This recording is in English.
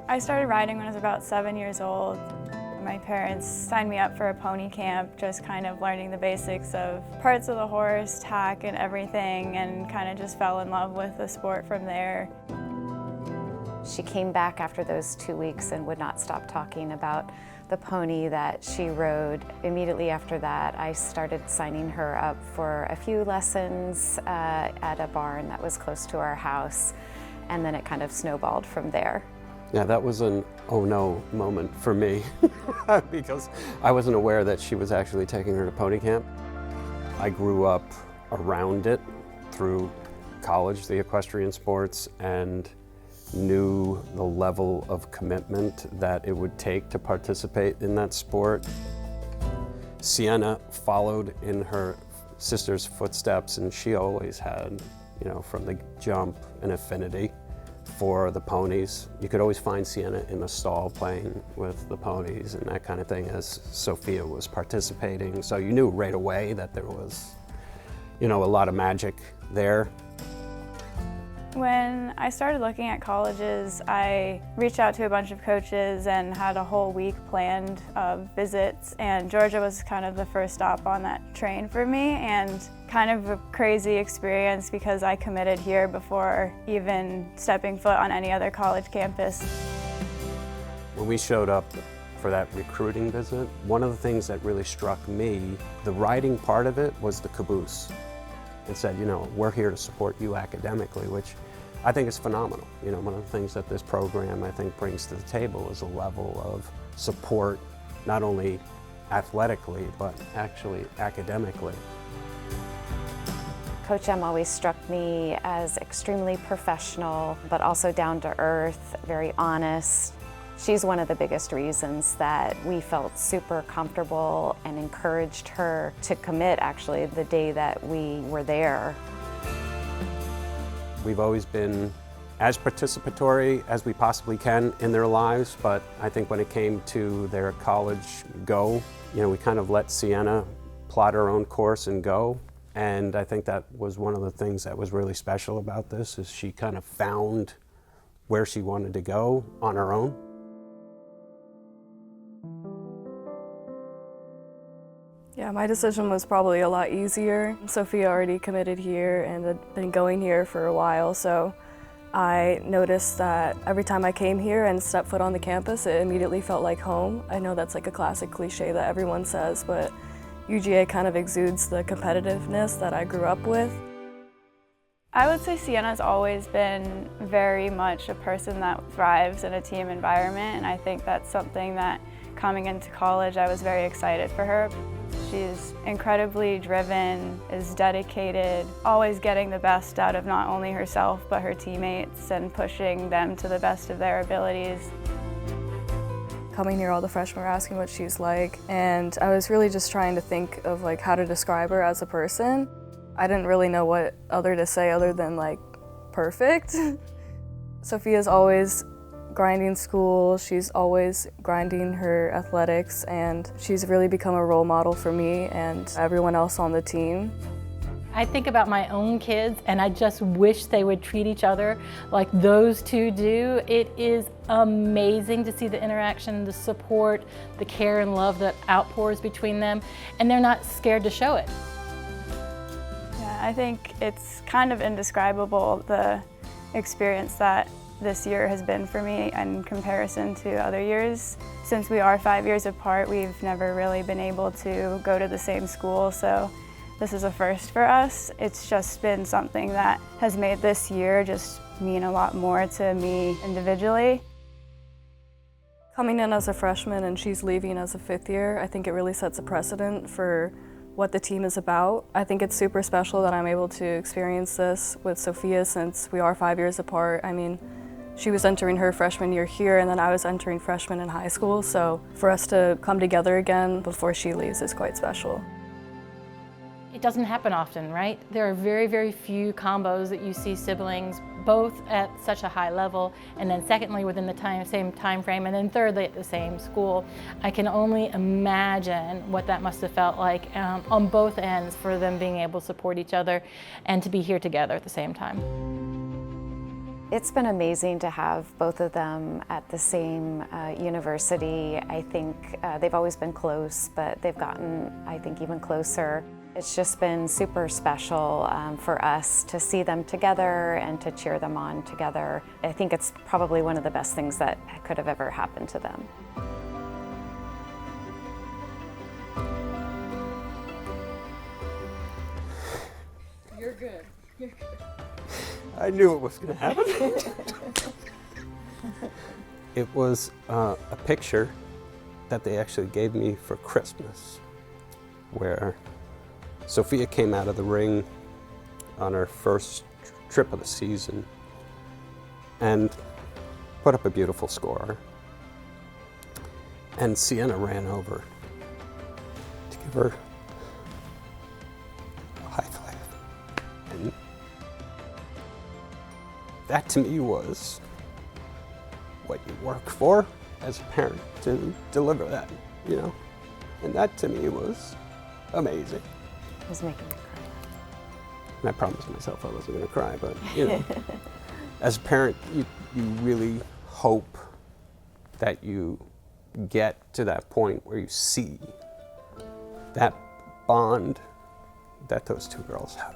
I started riding when I was about 7 years old. My parents signed me up for a pony camp, just kind of learning the basics of parts of the horse, tack, and everything, and kind of just fell in love with the sport from there. She came back after those 2 weeks and would not stop talking about the pony that she rode. Immediately after that, I started signing her up for a few lessons at a barn that was close to our house, and then it kind of snowballed from there. Yeah, that was an oh no moment for me because I wasn't aware that she was actually taking her to pony camp. I grew up around it through college, the equestrian sports, and knew the level of commitment that it would take to participate in that sport. Sienna followed in her sister's footsteps, and she always had, from the jump, an affinity for the ponies. You could always find Sienna in the stall playing with the ponies and that kind of thing as Sophia was participating. So you knew right away that there was, a lot of magic there. When I started looking at colleges, I reached out to a bunch of coaches and had a whole week planned of visits, and Georgia was kind of the first stop on that train for me, and kind of a crazy experience because I committed here before even stepping foot on any other college campus. When we showed up for that recruiting visit, one of the things that really struck me, the riding part of it was the caboose. And said, we're here to support you academically, which I think is phenomenal. One of the things that this program, I think, brings to the table is a level of support, not only athletically, but actually academically. Coach M always struck me as extremely professional, but also down to earth, very honest. She's one of the biggest reasons that we felt super comfortable and encouraged her to commit, actually, the day that we were there. We've always been as participatory as we possibly can in their lives, but I think when it came to their college go, we kind of let Sienna plot her own course and go. And I think that was one of the things that was really special about this, is she kind of found where she wanted to go on her own. Yeah, my decision was probably a lot easier. Sophia already committed here and had been going here for a while, so I noticed that every time I came here and stepped foot on the campus, it immediately felt like home. I know that's like a classic cliche that everyone says, but UGA kind of exudes the competitiveness that I grew up with. I would say Sienna's always been very much a person that thrives in a team environment, and I think that's something that coming into college I was very excited for her. She's incredibly driven, is dedicated, always getting the best out of not only herself but her teammates and pushing them to the best of their abilities. Coming here, all the freshmen were asking what she's like, and I was really just trying to think of how to describe her as a person. I didn't really know what to say other than perfect. Sophia's always grinding school, she's always grinding her athletics, and she's really become a role model for me and everyone else on the team. I think about my own kids, and I just wish they would treat each other like those two do. It is amazing to see the interaction, the support, the care and love that outpours between them, and they're not scared to show it. Yeah, I think it's kind of indescribable, the experience that this year has been for me in comparison to other years. Since we are 5 years apart, we've never really been able to go to the same school, so this is a first for us. It's just been something that has made this year just mean a lot more to me individually. Coming in as a freshman and she's leaving as a fifth year, I think it really sets a precedent for what the team is about. I think it's super special that I'm able to experience this with Sophia since we are 5 years apart. I mean, she was entering her freshman year here, and then I was entering freshman in high school, so for us to come together again before she leaves is quite special. It doesn't happen often, right? There are very, very few combos that you see siblings both at such a high level, and then secondly within the same time frame, and then thirdly at the same school. I can only imagine what that must have felt like on both ends for them being able to support each other and to be here together at the same time. It's been amazing to have both of them at the same university. I think they've always been close, but they've gotten, I think, even closer. It's just been super special for us to see them together and to cheer them on together. I think it's probably one of the best things that could have ever happened to them. You're good. You're good. I knew it was going to happen. It was a picture that they actually gave me for Christmas, where Sophia came out of the ring on her first trip of the season and put up a beautiful score. And Sienna ran over to give her a high five. And that to me was what you work for as a parent, to deliver that, you know? And that to me was amazing. It was making me cry. And I promised myself I wasn't going to cry, but you know, as a parent, you really hope that you get to that point where you see that bond that those two girls have.